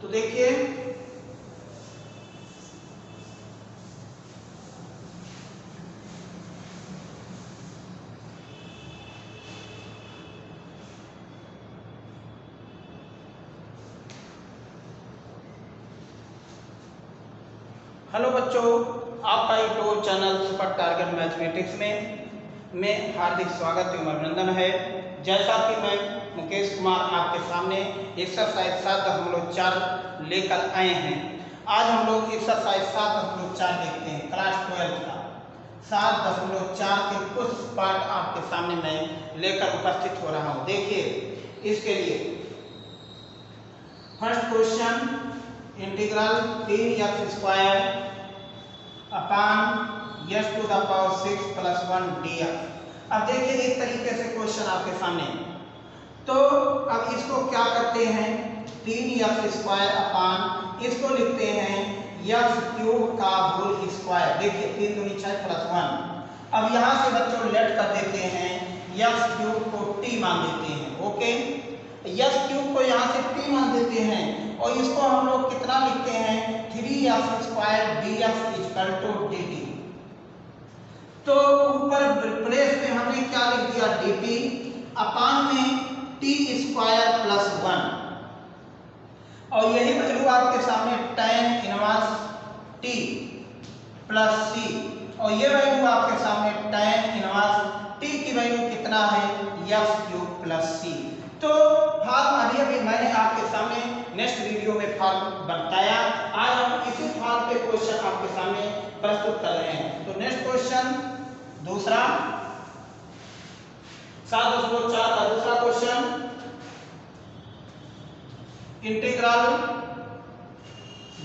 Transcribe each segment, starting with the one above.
तो देखिए हेलो बच्चों, आपका YouTube channel super target mathematics में मैं हार्दिक स्वागत एवं अभिनंदन है। जैसा कि मैं मुकेश कुमार आपके सामने एक्सरसाइज 7.4 लेकर आए हैं। आज हम लोग एक्सरसाइज 7.4 देखते हैं, क्लास 12 का 7.4 के कुछ पार्ट आपके सामने मैं लेकर उपस्थित हो रहा हूँ। देखिए इसके लिए first question, integral 3x² upon x to the power 6 plus 1 dx। अब देखिए इस तरीके से क्वेश्चन आपके सामने, तो अब इसको क्या करते हैं, 3x² अपान इसको लिखते हैं x³ का होल स्क्वायर। देखिए 3 दूनी 6 प्लस 1। अब यहाँ से बच्चों लेट कर देते हैं, x³ को t मान देते हैं। ओके, x³ को यहाँ से t मान देते हैं और इसको हम लोग कितना लिखते हैं, 3x² dx equal to dt। तो ऊपर प्लेस में हमने क्या लिख दिया, dt अपान में t² प्लस 1 और यही वैल्यू आपके सामने tan inverse t plus c और ये वैल्यू आपके सामने tan इनवर्स t की वैल्यू कितना है, x³ प्लस c। तो फॉर्म अभी मैंने आपके सामने नेक्स्ट वीडियो में फॉर्म बताया। आज हम इसी फॉर्म पे क्वेश्चन आपके सामने प्रस्तुत कर रहे हैं। तो नेक्स्ट क्वेश्चन दूसरा 7.4 का दूसरा क्वेश्चन, इंटीग्रल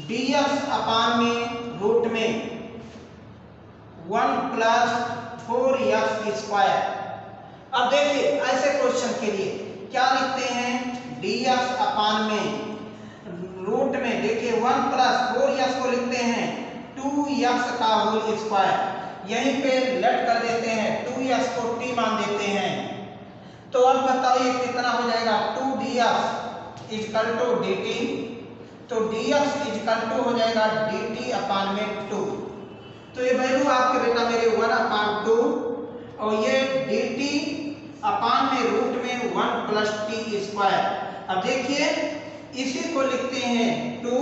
dx अपान में रूट में 1 प्लस 4x²। अब देखिए ऐसे क्वेश्चन के लिए क्या लिखते हैं, dx अपान में रूट में देखिए 1 प्लस 4x को लिखते हैं 2x का होल स्क्वायर। यहीं पे लेट कर देते हैं, 2x को t मान देते हैं। तो अब बताओ ये कितना हो जाएगा, 2dx इक्वल टू dt। तो dx इक्वल टू हो जाएगा dt अपान में 2। तो ये वैल्यू आपके बेटा मेरे 1/2 और ये dt अपान में रूट में 1 प्लस t²। अब देखिए इसी को लिखते हैं 2,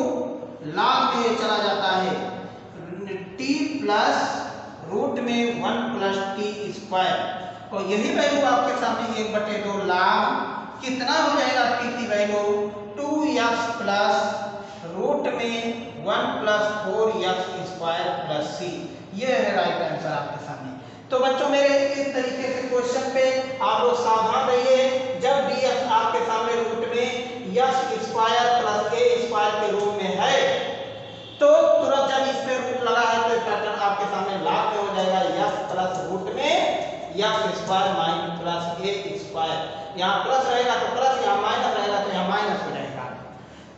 लॉग में ये चला जाता है t प्लस रूट में 1 प्लस t² और यही वैल्यू आपके सामने 1/2 लॉग कितना हो जाएगा t की वैल्यू 2x प्लस रूट में 1 प्लस 4x² प्लस c। ये है राइट आंसर आपके सामने। तो बच्चों मेरे इस तरीके से क्वेश्चन पे आप लोग सावधान रहिए। जब dx आपके सामने रूट में x² प्लस a² के रूप में है तो तुरंत जब इस पे रूट लगा है तो पैटर्न आपके सामने लॉग में हो जाएगा, x प्लस रूट में x² माइनस प्लस a²। यहाँ प्लस रहेगा तो प्लस, यहाँ माइनस रहेगा तो यहाँ माइनस हो जाएगा।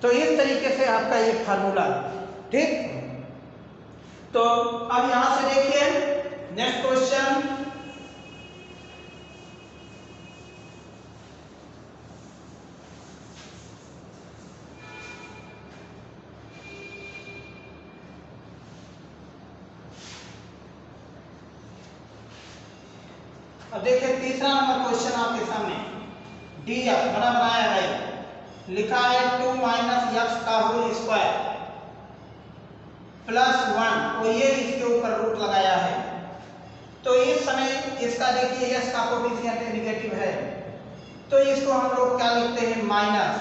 तो इस तरीके से आपका ये फार्मूला, ठीक। तो अब यहाँ से देखिए नेक्स्ट क्वेश्चन, अब देखिए तीसरा नंबर क्वेश्चन आपके सामने, dx बनाया है, लिखा है 2 माइनस x का होल स्क्वायर प्लस 1 और ये इसके ऊपर रूट लगाया है। तो इस समय इसका देखिए x का कोएफिशिएंट नेगेटिव है तो इसको हम लोग क्या लिखते हैं, माइनस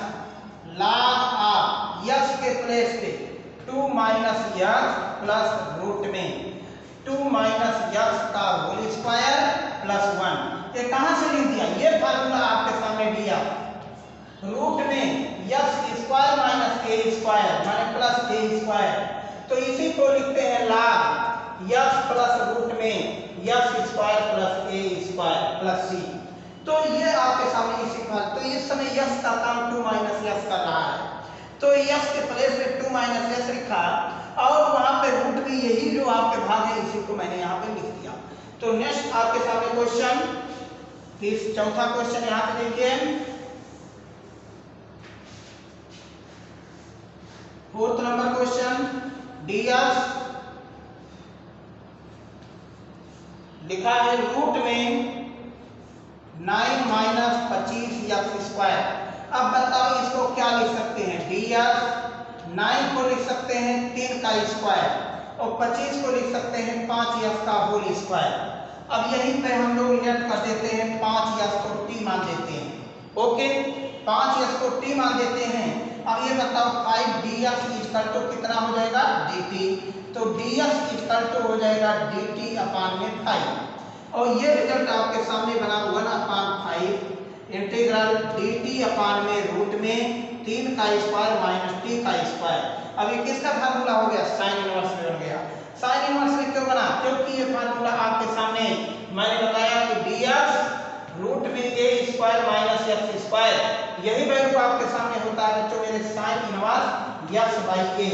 लॉग ऑफ x के प्लेस पे 2 माइनस x प्लस रूट में 2 माइनस x का होल स्क्वायर प्लस 1। ये कहां से लिख दिया, ये फार्मूला आपके सामने दिया, रूट में x² माइनस a² माने प्लस a²। तो इसी को लिखते हैं लॉग x प्लस रूट में x² plus a² plus c। तो ये आपके सामने इसी का, तो इस समय x का काम 2 माइनस x कर रहा है तो x के प्लेस पे 2 माइनस x लिखा और वहां पे रूट में यही जो आपके भाग है इसी को मैंने यहाँ पे लिख दिया। तो नेक्स्ट आपके सामने क्वेश्चन, फिर चौथा क्वेश्चन यहाँ पे देखिए, 4th नंबर क्वेश्चन ds लिखा है रूट में 9 माइनस 25 एक्स स्क्वायर। अब बताओ इसको क्या लिख सकते हैं, ds 9 को लिख सकते हैं 3 का स्क्वायर और 25 को लिख सकते हैं 5 का होल स्क्वायर। अब यहीं पे हम लोग लेट कर देते हैं 5 को t मान देते हैं। ओके 5 को t मान देते हैं। अब ये बताओ 5ds इक्वल टू कितना हो जाएगा dt, तो ds इक्वल टू हो जाएगा dt अपान में 5 और ये रिजल्ट आपके सामने बना 1/5 इंटीग्रल dt अपान में रूट में 3 का स्क्वायर माइनस t का स्क्वायर। अब ये किसका फार्मूला हो गया, साइन इनवर्स में बन गया। साइन इनवर्स में क्यों बना, क्योंकि ये फार्मूला आपके सामने मैंने बताया कि ds रूट में a square minus x square, यही वैल्यू आपके सामने होता है बच्चों मेरे sine inverse x by a।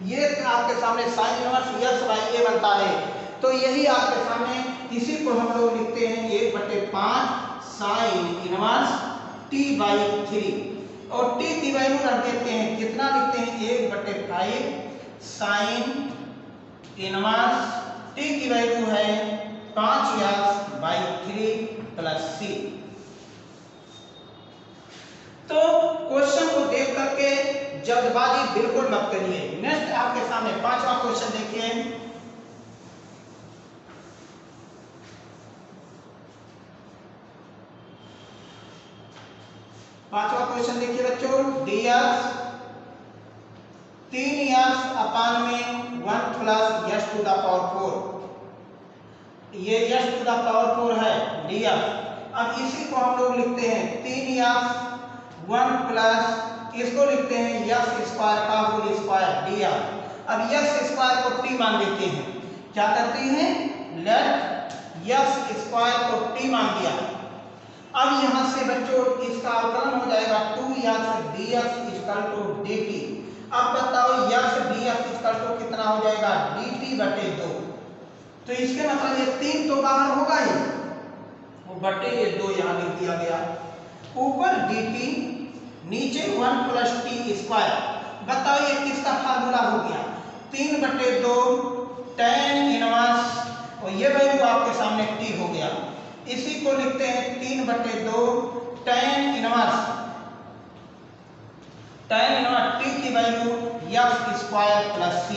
ये आपके सामने sine inverse x by a बनता है, तो यही आपके सामने इसी को हम लोग लिखते हैं 1/5 साइन इनवर्स t बाई 3 और t की वैल्यू रख देते हैं, कितना लिखते हैं 1/5 साइन इनवर्स t की वैल्यू है 5x बाई 3 प्लस c। तो क्वेश्चन को देख करके जल्दबाजी बिल्कुल मत करिए। नेक्स्ट आपके सामने 5वां क्वेश्चन देखिए। पांचवा क्वेश्चन देखिए बच्चों, ds 3x अपान में 1 plus s to the power 4, ये s टू द पावर 4 है ds। अब इसी को हम लोग लिखते हैं 3x 1 प्लस इसको लिखते हैं x स्क्वायर का होल स्क्वायर ds। अब x स्क्वायर को t मान देते हैं, क्या करते हैं लेट x स्क्वायर को t मान दिया। अब यहां से बच्चों इसका अवकलन हो जाएगा 2x dx equal to dt। अब बताओ x dx इक्वल टू कितना हो जाएगा dt/2, तो इसके मतलब ये 3 तो बाहर होगा ही, वो बटे ये 2 यहां लिख दिया गया, ऊपर dt नीचे 1 प्लस t स्क्वायर। बताओ ये किसका फार्मूला हो गया 3/2 tan इनवर्स और ये वैल्यू आपके सामने t हो गया। इसी को लिखते हैं 3/2 tan इनवर्स t की value x square plus c।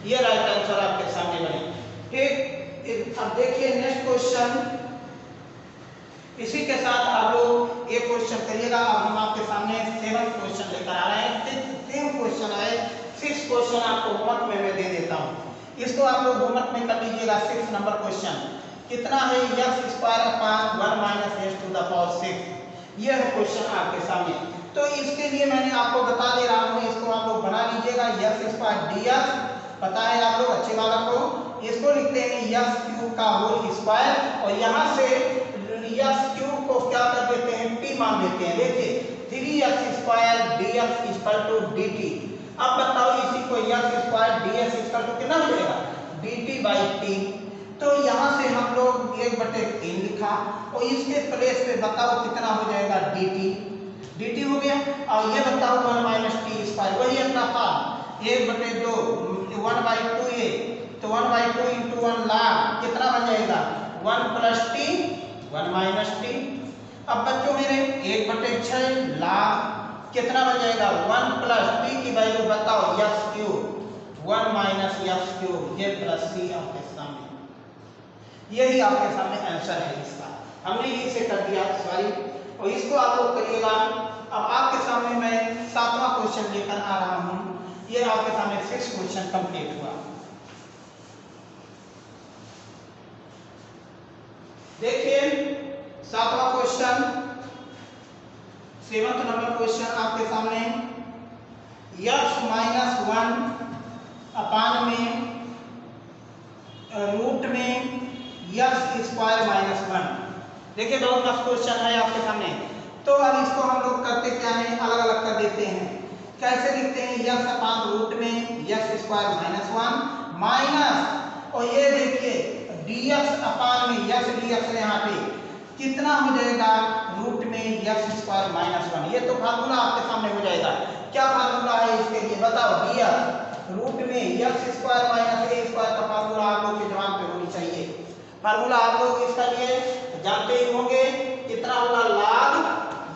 ये राइट आंसर आपके सामने बने। ठीक, अब देखिए नेक्स्ट क्वेश्चन, इसी के साथ आप लोग एक क्वेश्चन करिएगा। अब हम आपके सामने 7th क्वेश्चन लेकर आ रहे हैं। सेम क्वेश्चन है, 6 क्वेश्चन आपको होमवर्क में मैं दे देता हूँ, इसको आप लोग होमवर्क में कर लीजिएगा। 6 नंबर क्वेश्चन कितना है x square upon 1 minus s to the power 6, ये है क्वेश्चन आपके सामने। तो इसके लिए मैंने आपको बता दे रहा हूँ, इसको आप लोग बना लीजिएगा। x स्क्वायर dx पता है आप लोग अच्छे वाला को, इसको लिखते हैं x क्यूब का होल स्क्वायर और यहाँ से x क्यूब को क्या कर देते हैं t मान देते हैं। देखिए 3x square dx equal to dt। अब बताओ इसी को x square dx equal to कितना हो जाएगा dt बाई t। तो यहाँ से हम लोग 1/3 लिखा और इसके प्लेस पे बताओ कितना हो जाएगा dt हो गया। और ये बताओ 1 माइनस टी स्क्वायर, वही अपना था 1/2 1/2 ये, तो 1/2 इंटू 1 लाख कितना बन जाएगा 1 प्लस टी 1 माइनस टी। अब बच्चों मेरे 1/6 लाख कितना बन जाएगा 1 प्लस टी की वैल्यू बताओ x cube 1 minus x cube, ये प्लस c आपके सामने, यही आपके सामने आंसर है इसका। हमने इसे कर दिया सॉरी, और इसको आप लोग करिएगा। अब आपके सामने मैं 7वां क्वेश्चन लेकर आ रहा हूं, ये आपके सामने 6 क्वेश्चन कंप्लीट हुआ। देखिए 7वां क्वेश्चन 7th नंबर क्वेश्चन आपके सामने x माइनस 1 अपान में रूट में x स्क्वायर माइनस 1। देखिए बहुत मस्त क्वेश्चन है आपके सामने। तो अब इसको हम लोग करते क्या है, अलग अलग कर देते हैं। कैसे लिखते हैं x अपान रूट में x स्क्वायर माइनस 1 माइनस, और ये देखिए dx अपान में x dx यहाँ पे कितना हो जाएगा रूट में एक्स स्क्वायर माइनस 1। ये तो फार्मूला आपके सामने हो जाएगा। क्या फार्मूला है इसके लिए बताओ? df रूट में एक्स स्क्वायर माइनस ए स्क्वायर का फार्मूला आप लोग के जवाब पे होनी चाहिए। फार्मूला आप लोग इसका लिए जानते ही होंगे, कितना होगा? log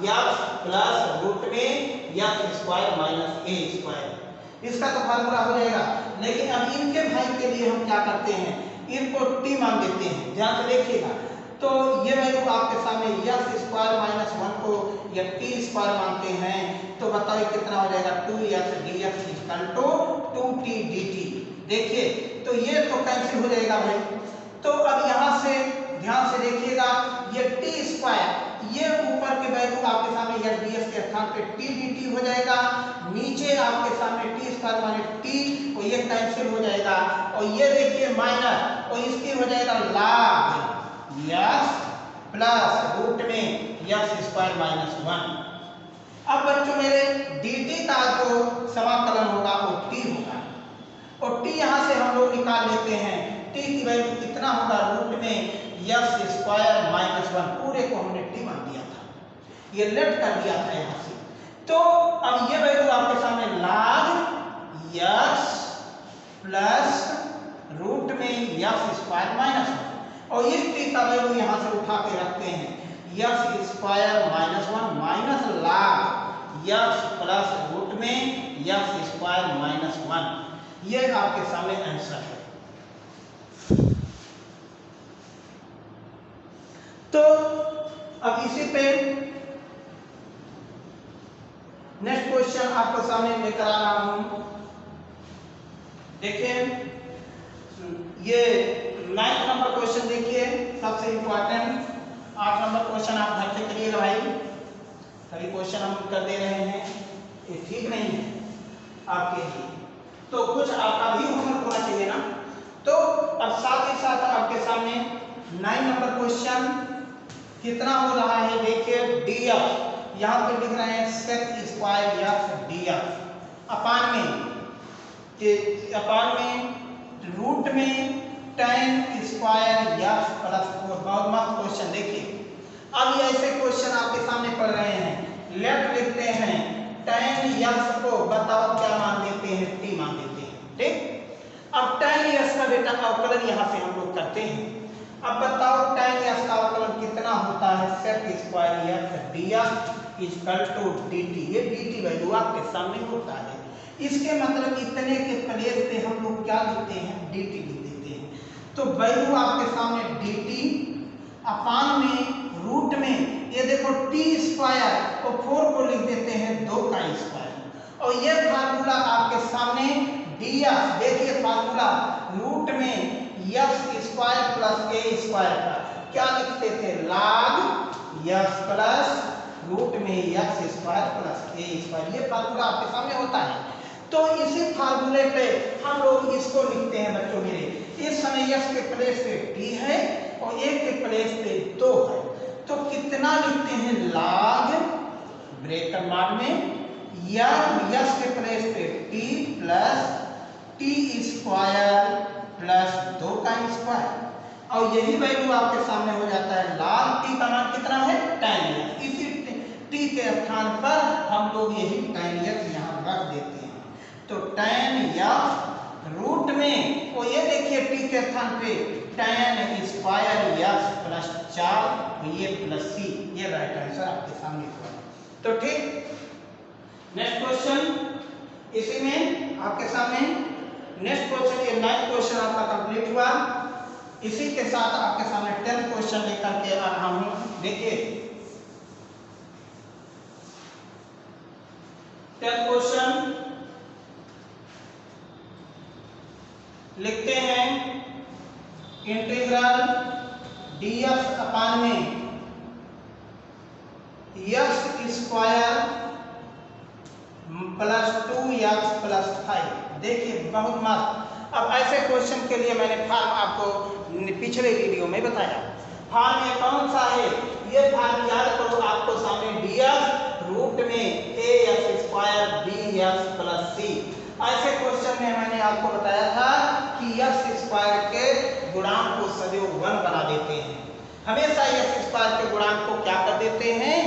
एक्स प्लस रूट में एक्स स्क्वायर माइनस ए स्क्वायर। इसका तो फार्मूला हो जाएगा। लेकिन अब इनके भाई के लिए हम क्या करते हैं, इनको टी मान देते हैं। ध्यान से देखिएगा, तो ये वैल्यू आपके सामने एक्स स्क्वायर माइनस 1 को या टी स्क्वायर मानते हैं, तो बताइए कितना हो जाएगा? 2x dx equal to 2t dt। देखिए तो ये तो कैंसिल हो जाएगा भाई। तो अब यहाँ से ध्यान से देखिएगा, ये टी स्क्वायर, ये ऊपर के वैल्यू आपके सामने एक्स ds के स्थान पे टी dt हो जाएगा, नीचे आपके सामने टी स्क्वायर माइनस टी, और ये कैंसिल हो जाएगा। और ये देखिए माइनस, और इसकी हो जाएगा log एक्स प्लस रूट में एक्स स्क्वायर माइनस 1। अब बच्चों मेरे dt का जो समाकलन होगा वो t होगा, और t यहाँ से हम लोग निकाल लेते हैं। t की वैल्यू कितना होगा? रूट में एक्स स्क्वायर माइनस 1, पूरे को हमने t मान दिया था, ये लेट कर दिया था यहाँ से। तो अब ये वैल्यू आपके सामने log एक्स प्लस रूट में एक्स स्क्वायर माइनस 1, और इस t का वैल्यू यहाँ से उठा के रखते हैं, x square minus 1 minus log x plus root में एक्स स्क्वायर माइनस 1। ये आपके सामने आंसर है। तो अब इसी पे नेक्स्ट क्वेश्चन आपको सामने लेकर आ रहा हूं। देखिए ये 9 नंबर क्वेश्चन देखिए, सबसे इंपॉर्टेंट 8 नंबर क्वेश्चन आप घर से करिएगा भाई। सभी क्वेश्चन हम कर दे रहे हैं, ये ठीक नहीं है आपके लिए, तो कुछ आपका भी होमवर्क होना चाहिए ना। तो अब साथ ही साथ आपके सामने 9 नंबर क्वेश्चन कितना हो रहा है, देखिए df, यहाँ पे लिख रहे हैं sec स्क्वायर f df अपान में रूट में tan स्क्वायर f प्लस 4। बहुत मस्त क्वेश्चन। देखिए अब ये ऐसे क्वेश्चन आपके सामने पढ़ रहे हैं, लेट लिखते हैं, tan x को बताओ क्या मान देते हैं? t मान देते हैं। ठीक, अब tan x का बेटा अवकलन यहाँ से हम लोग करते हैं। अब बताओ tan x का अवकलन कितना होता है? sec square f df equal to dt। ये dt वैल्यू आपके सामने होता है। इसके मतलब इतने के प्लेस पे हम लोग क्या लिखते हैं? dt लिख देते हैं। तो वैल्यू आपके सामने dt अपान में रूट में, ये देखो t स्क्वायर और 4 को लिख देते हैं 2 का स्क्वायर, और ये फार्मूला आपके सामने df, देखिए फार्मूला रूट में एक्स स्क्वायर प्लस ए स्क्वायर का क्या लिखते थे? log एक्स प्लस रूट में एक्स स्क्वायर प्लस ए स्क्वायर। ये फार्मूला आपके सामने होता है। तो इसी फार्मूले पे हम लोग इसको लिखते हैं बच्चों मेरे। इस समय एक्स के प्लेस पे t है और ए के प्लेस पे 2 है, तो कितना लिखते हैं? log ब्रैकेट मान में या एक्स के प्लेस पे t plus T square plus 2 का स्क्वायर, और यही वैल्यू आपके सामने हो जाता है। log t का मान कितना है? tan x। इसी t के स्थान पर हम लोग यही tan x यहाँ रख देते हैं। तो tan x रूट में, और ये देखिए t के स्थान पे tan स्क्वायर x प्लस 4, ये प्लस c, ये राइट आंसर आपके सामने हुआ। तो ठीक, नेक्स्ट क्वेश्चन इसी में आपके सामने। नेक्स्ट क्वेश्चन, ये 9th क्वेश्चन आपका कंप्लीट हुआ। इसी के साथ आपके सामने 10th क्वेश्चन लेकर के आ रहा हूं। देखिए 10th क्वेश्चन लिखते हैं, इंटीग्रल df अपान में x square plus 2x plus 5। देखिए बहुत मस्त। अब ऐसे क्वेश्चन के लिए मैंने फॉर्म आपको पिछले वीडियो में बताया। फॉर्म ये कौन सा है? ये फॉर्म याद करो, आपको सामने df रूट में ax square bx plus c। ऐसे क्वेश्चन में मैंने आपको बताया था कि एक्स स्क्वायर के गुणांक को सदैव 1 बना देते हैं। हमेशा एक्स स्क्वायर के गुणांक को क्या कर देते हैं?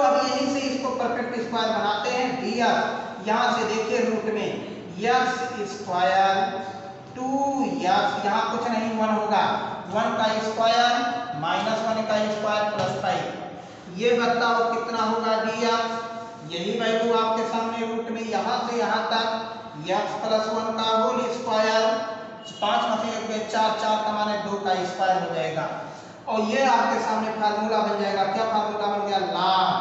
अब यहीं से इसको परफेक्ट स्क्वायर बनाते हैं। डी एक्स यहाँ से देखिए रूट में एक्स स्क्वायर 2x, यहाँ कुछ नहीं 1 होगा, 1 का स्क्वायर माइनस 1 का स्क्वायर प्लस 5। ये बताओ कितना होगा dx? यही वैल्यू आपके सामने रूट में यहाँ से यहाँ तक x प्लस 1 का होल स्क्वायर, 5 में से 1 गए 4, 4 का माने 2 का स्क्वायर हो जाएगा। और ये आपके सामने फार्मूला बन जाएगा। क्या फार्मूला बन गया? log,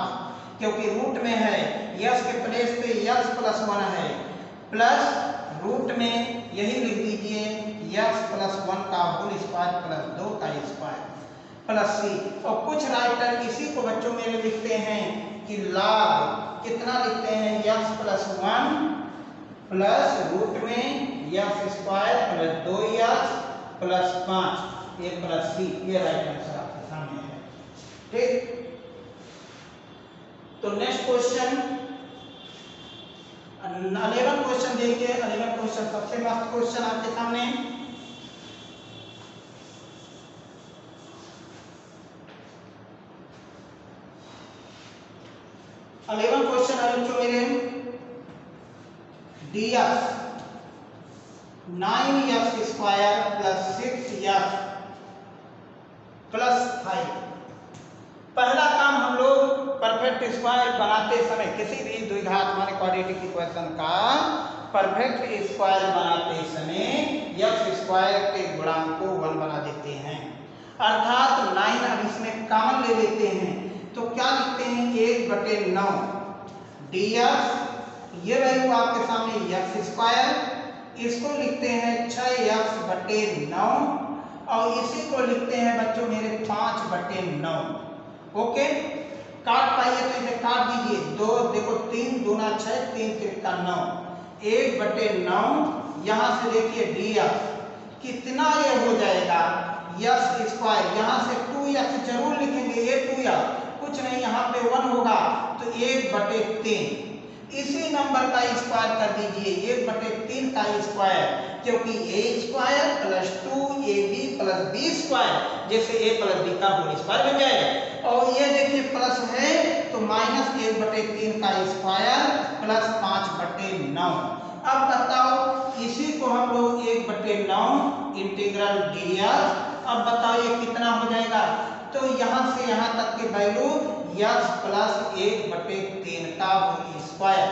क्योंकि रूट में है x के प्लेस पे x प्लस 1 है, प्लस रूट में यही लिख दीजिए x प्लस 1 का होल स्क्वायर प्लस 2 का स्क्वायर प्लस c। और कुछ राइटर इसी को बच्चों मेरे लिखते हैं कि log कितना लिखते हैं x प्लस 1 प्लस रूट में x square plus 2x plus 5 ये प्लस c। ये राइट आंसर आपके सामने है। ठीक, तो नेक्स्ट क्वेश्चन 11 क्वेश्चन देखिए। 11 क्वेश्चन सबसे मस्त क्वेश्चन आपके सामने। क्वेश्चन है बच्चों मेरे dx 9x square plus 6x plus 5। पहला काम हम लोग परफेक्ट स्क्वायर बनाते समय किसी भी द्विघात माने क्वाड्रेटिक इक्वेशन का परफेक्ट स्क्वायर बनाते समय x स्क्वायर के गुणांक को 1 बना देते हैं, अर्थात 9 अब इसमें कॉमन ले लेते हैं तो क्या लिखते हैं 1/9 dx। ये वैल्यू आपके सामने x स्क्वायर, इसको लिखते हैं 6x/9 और इसी को लिखते हैं बच्चों मेरे 5/9। ओके, काट पाइए तो इसे काट दीजिए। 2 देखो 3 दूना 6, 3 तिरका 9, 1/9। यहाँ से देखिए dx कितना ये हो जाएगा x स्क्वायर, यहाँ से 2x जरूर लिखेंगे, ये 2x कुछ नहीं, यहाँ पे 1 होगा तो 1/3। इसी नंबर का स्क्वायर कर दीजिए 1/3 का स्क्वायर, क्योंकि a square plus 2ab plus b square जैसे a प्लस b का होल स्क्वायर बन जाएगा। और ये देखिए प्लस है तो माइनस 1/3 का स्क्वायर प्लस 5/9। अब बताओ इसी को हम लोग 1/9 इंटीग्रल dx। अब बताओ ये कितना हो जाएगा? तो यहाँ से यहाँ तक की वैल्यू x प्लस 1/3 का होल स्क्वायर।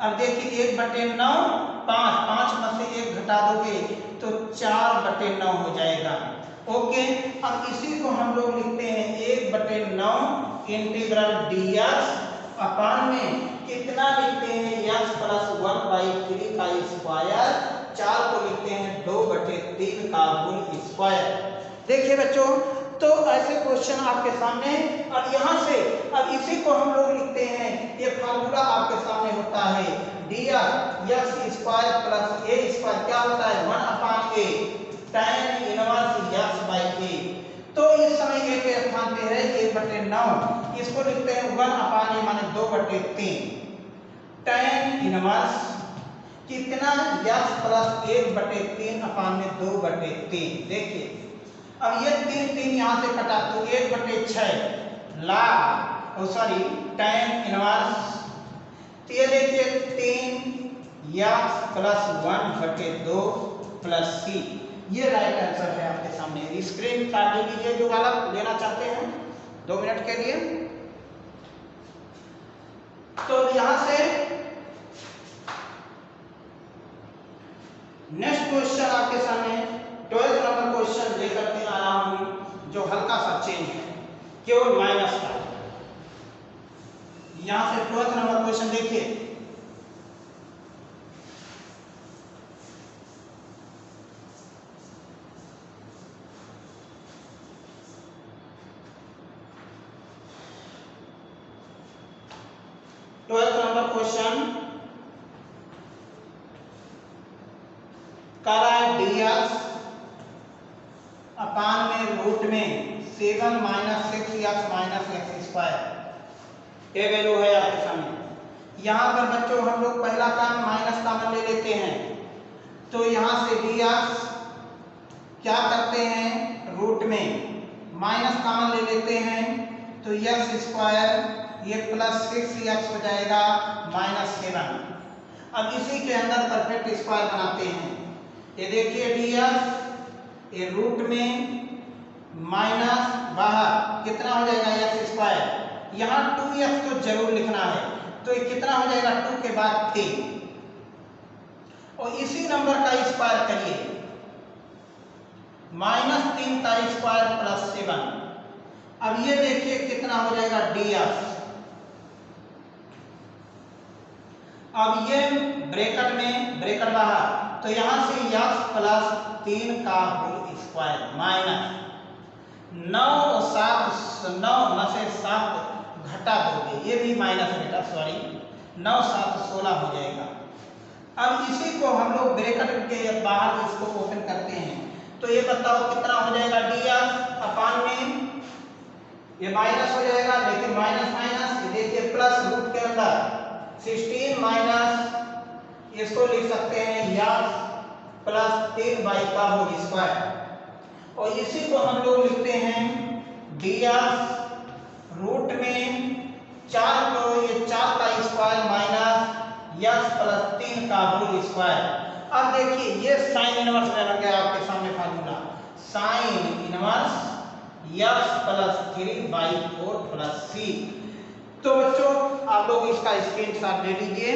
अब देखिए 1/9 5 में से 1 घटा दोगे तो 4/9 हो जाएगा। ओके, अब इसी को हम लोग लिखते हैं 1/9 इंटीग्रल dx अपान में कितना लिखते हैं x प्लस 1/3 का स्क्वायर, 4 को लिखते हैं 2/3 का होल स्क्वायर। देखिए बच्चों, तो ऐसे क्वेश्चन आपके सामने। और यहाँ से अब इसी को हम लोग लिखते हैं, ये फार्मूला आपके सामने होता है dx x square plus a square क्या होता है 1/a tan इनवर्स x/a। तो इस समय a के स्थान पे है 1/9, इसको लिखते हैं 1/a माने 2/3 tan इनवर्स कितना x प्लस 1/3 अपान में 2/3। देखिए अब ये 3 यहाँ से कटा तो 1/6 log tan इनवर्स, तो ये देखिए 3x प्लस 1/2 प्लस c। ये राइट आंसर है आपके सामने। स्क्रीन काट लीजिए जो वाला लेना चाहते हैं 2 मिनट के लिए। तो यहाँ से नेक्स्ट क्वेश्चन आपके सामने 12th नंबर क्वेश्चन लेकर के आ रहा हूं, जो हल्का सा चेंज है, केवल माइनस का। यहां से 12th नंबर क्वेश्चन देखिए। नंबर क्वेश्चन करा dx अपान में रूट में 7 - 6x - x स्क्वायर। ये वैल्यू है आपके सामने। यहाँ पर बच्चों हम लोग पहला काम माइनस कॉमन ले लेते हैं, तो यहाँ से dx क्या करते हैं रूट में माइनस कॉमन ले लेते हैं तो x स्क्वायर ये प्लस 6x हो जाएगा -7। अब इसी के अंदर परफेक्ट स्क्वायर बनाते हैं। ये देखिए dx, ये रूट में माइनस बाहर कितना हो जाएगा x स्क्वायर, यहाँ 2x तो जरूर लिखना है, तो ये कितना हो जाएगा 2 के बाद 3, और इसी नंबर का स्क्वायर करिए, -3 का स्क्वायर प्लस 7। अब ये देखिए कितना हो जाएगा dx। अब ये ब्रैकेट में ब्रैकेट बाहर, तो यहां से x प्लस 3 का होल स्क्वायर माइनस 9 और 7, 9 में से 7 घटा दोगे, ये भी माइनस है बेटा, सॉरी, 9 7 16 हो जाएगा। अब इसी को हम लोग ब्रैकेट के बाहर इसको ओपन करते हैं, तो ये बताओ कितना हो जाएगा dx अपान में, ये माइनस हो जाएगा, लेकिन माइनस माइनस, ये देखिए प्लस रूट के अंदर 16 माइनस, इसको लिख सकते हैं x प्लस 3y का होल स्क्वायर, और इसी को हम लोग लिखते हैं dx रूट में 4 को, ये 4 का स्क्वायर माइनस x प्लस 3 का होल स्क्वायर। अब देखिए ये साइन इनवर्स में लग गया आपके सामने formula, sine inverse x plus 3/4 plus c। तो बच्चों आप लोग इसका स्क्रीनशॉट ले लीजिए।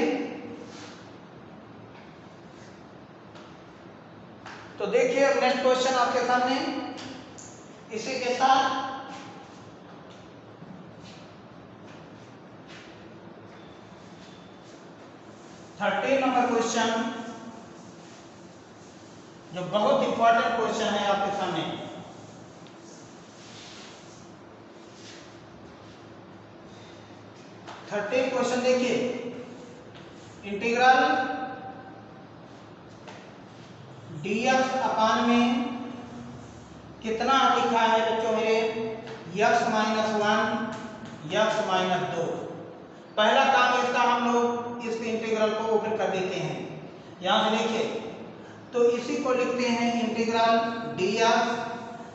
तो देखिए नेक्स्ट क्वेश्चन आपके सामने, इसी के साथ 13 नंबर क्वेश्चन, जो बहुत इंपॉर्टेंट क्वेश्चन है आपके सामने। क्वेश्चन देखिए, इंटीग्रल dx अपान में कितना लिखा है बच्चों मेरे, x माइनस 1 x माइनस 2। पहला काम इसका हम लोग इस इंटीग्रल को ओपन कर देते हैं, यहां से देखिए, तो इसी को लिखते हैं इंटीग्रल dx।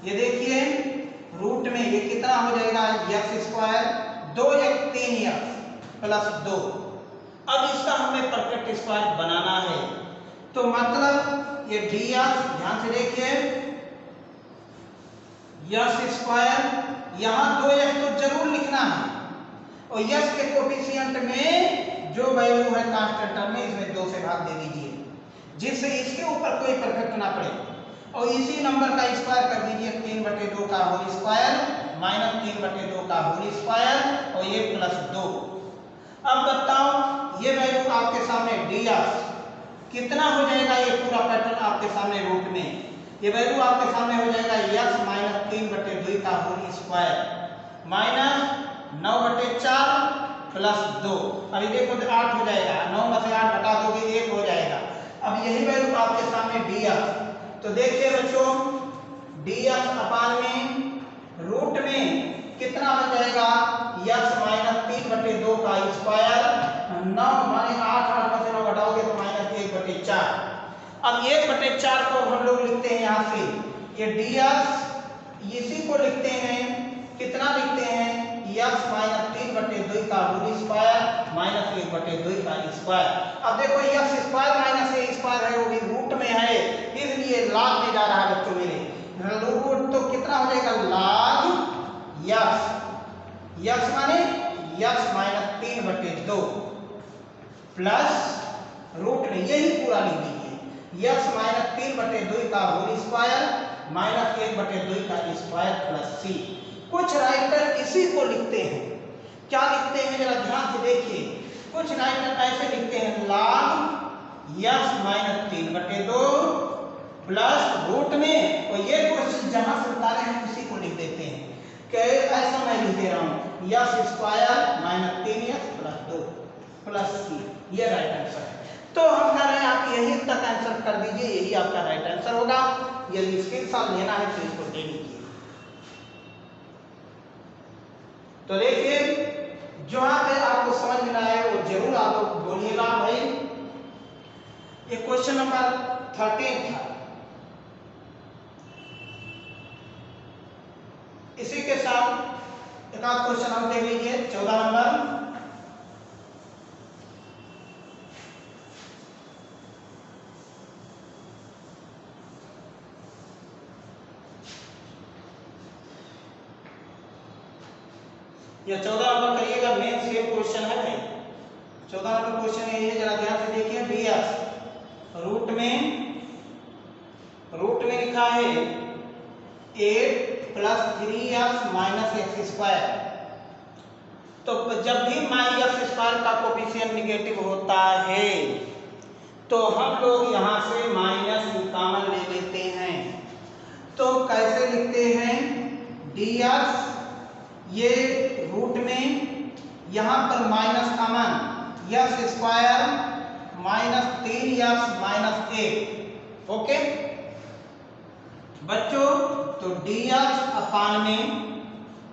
ये देखिए रूट में ये कितना हो जाएगा x square, 2x 3x plus 2। अब इसका हमें परफेक्ट स्क्वायर बनाना है, तो मतलब ये dx, ध्यान से देखिए, x स्क्वायर, यहाँ 2x तो जरूर लिखना है, और x के कोफिशिएंट में जो वैल्यू है कांस्टेंट टर्म में, इसमें 2 से भाग दे दीजिए, जिससे इसके ऊपर कोई परफेक्ट ना पड़े, और इसी नंबर का स्क्वायर कर दीजिए, 3/2 का होल स्क्वायर माइनस 3/2 का होल स्क्वायर, और ये प्लस 2। अब बताओ ये वैल्यू आपके सामने dx कितना हो जाएगा, ये पूरा पैटर्न आपके सामने रूट में, ये वैल्यू आपके सामने हो जाएगा x माइनस 3/2 का होल स्क्वायर माइनस 9/4 प्लस 2। अभी देखो 8 हो जाएगा, 9 में से 8 घटा दोगे 1 हो जाएगा। अब यही वैल्यू आपके सामने dx, तो देखिए बच्चों dx अपान में रूट में कितना बन जाएगा, x माइनस 3/2 का स्क्वायर, 9 माने 8 में से 9 घटाओगे तो माइनस 1/4। अब 1/4 को हम लोग लिखते हैं यहाँ से, ये dx इसी को लिखते हैं, कितना लिखते हैं, x माइनस 3/2 का होल स्क्वायर माइनस 1/2 का स्क्वायर। अब देखो x square minus a square है, वो भी रूट में है, इसलिए log में जा रहा है बच्चों मेरे, रूट तो कितना हो जाएगा log x माने x माइनस 3/2 प्लस रूट में यही पूरा लिख दीजिए, x माइनस 3/2 का होल स्क्वायर माइनस 1/2 का स्क्वायर प्लस c। कुछ राइटर इसी को लिखते हैं, क्या लिखते हैं जरा ध्यान से देखिए, कुछ राइटर ऐसे लिखते हैं log x minus 3/2 plus root में, और ये क्वेश्चन जहां से बता रहे हैं उसी को लिख देते हैं, ऐसा मैं लिख दे रहा हूं x square minus 3x plus 2 plus c, ये राइट आंसर है। तो हम कह रहे हैं आप यही तक आंसर कर दीजिए, यही आपका राइट आंसर होगा। यदि स्क्रीनशॉट लेना है तो इसको ले लीजिए। तो देखिए जहां पे आपको समझ में आए वो जरूर आप लोग बोलिएगा भाई। ये क्वेश्चन नंबर 13 था। इसी के साथ एक आध क्वेश्चन और देख लीजिए 14 नंबर। ये 14 नंबर करिएगा, मेन सेम क्वेश्चन है भाई। 14 नंबर क्वेश्चन है ये, जरा ध्यान से देखिए। ds रूट में लिखा है 8 plus 3x minus x square. तो जब भी माई एक्स स्क्वायर का कोफिशिएंट निगेटिव होता है तो हम लोग यहाँ से माइनस कॉमन ले लेते हैं। तो कैसे लिखते हैं, dx ये रूट में यहाँ पर minus common x square minus 3x minus 8। Okay बच्चों, तो dx अपान में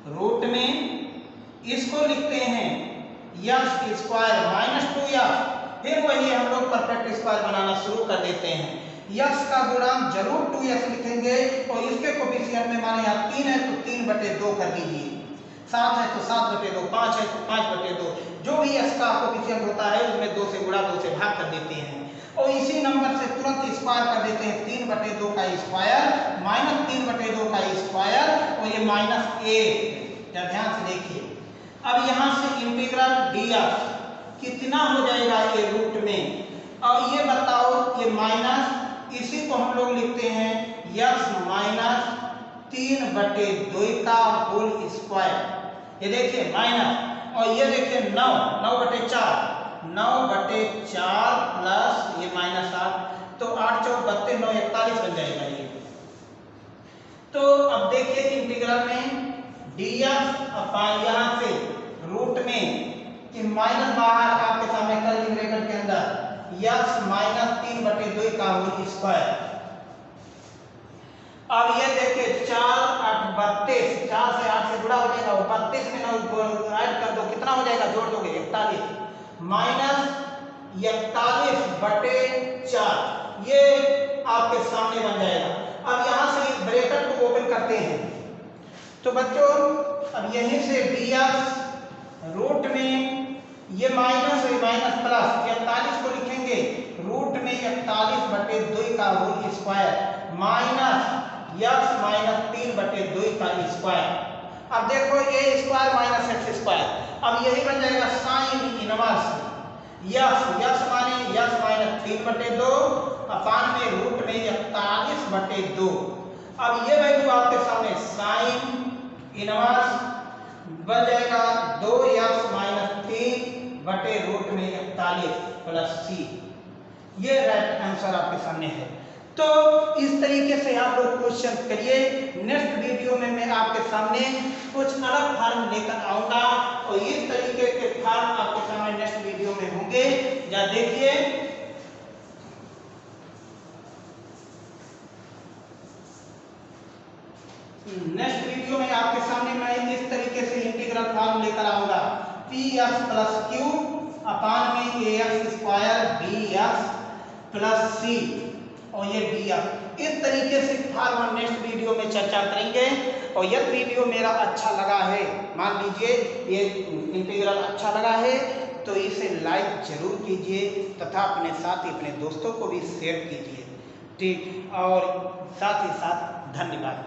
रूट में इसको लिखते हैं एक्स स्क्वायर माइनस 2x। फिर वही हम लोग परफेक्ट स्क्वायर बनाना शुरू कर देते हैं। एक्स का गुणांक जरूर 2x लिखेंगे और इसके कोफिशिएंट में माने यहाँ 3 है तो 3/2 कर दीजिए, 7 है तो 7/2, 5 है तो 5/2, जो भी x का कोफिशिएंट होता है उसमें 2 से गुणा 2 से भाग कर देते हैं और इसी नंबर से तुरंत स्क्वायर कर देते हैं। 3/2 का स्क्वायर माइनस 3/2 का स्क्वायर और ये माइनस 8। ध्यान से देखिए, अब यहाँ से इंटीग्रल dx कितना हो जाएगा ये रूट में, और ये बताओ ये माइनस, इसी को हम लोग लिखते हैं x माइनस 3/2 का होल स्क्वायर। ये देखिए माइनस, और ये देखिए 9/4 प्लस ये माइनस 8, तो 8 चौक 32, 9 41 बन जाएगा ये। तो अब देखिए इंटीग्रल में dx अपान यहाँ से रूट में कि माइनस बाहर आपके सामने कर्ली ब्रैकेट के अंदर x माइनस 3/2 का होल स्क्वायर। अब ये देखिए 4 8 32, 4 से 8 से जुड़ा हो जाएगा, 32 में 9 ऐड कर दो, कितना हो जाएगा, जोड़ दोगे 41 माइनस 41/4, ये आपके सामने बन जाएगा। अब यहाँ से इस ब्रैकेट को ओपन करते हैं तो बच्चों अब यहीं से dx रूट में ये माइनस और माइनस प्लस 41 को लिखेंगे रूट में 41/2 का whole square minus x minus 3/2 का स्क्वायर। अब देखो ये स्क्वायर माइनस एक्स स्क्वायर, अब यही बन जाएगा साइन इनवर्स x माने x माइनस 3/2 अपान में रूट में 41/2। अब ये वैल्यू आपके सामने साइन इनवर्स बन जाएगा 2x माइनस 3/रूट में 41 प्लस c। ये राइट आंसर आपके सामने है। तो इस तरीके से आप लोग क्वेश्चन करिए। नेक्स्ट वीडियो में मैं आपके सामने कुछ अलग फॉर्म लेकर आऊंगा और इस तरीके के फॉर्म आपके सामने नेक्स्ट वीडियो में होंगे। या देखिए नेक्स्ट वीडियो में आपके सामने मैं इस तरीके से इंटीग्रल फॉर्म लेकर आऊंगा, px प्लस q अपान में ax square bx plus c और ये dx। इस तरीके से फॉर्म हम नेक्स्ट वीडियो में चर्चा करेंगे। और यह वीडियो मेरा अच्छा लगा है, मान लीजिए ये इंटीग्रल अच्छा लगा है तो इसे लाइक जरूर कीजिए तथा अपने साथ ही अपने दोस्तों को भी शेयर कीजिए, ठीक, और साथ ही साथ धन्यवाद।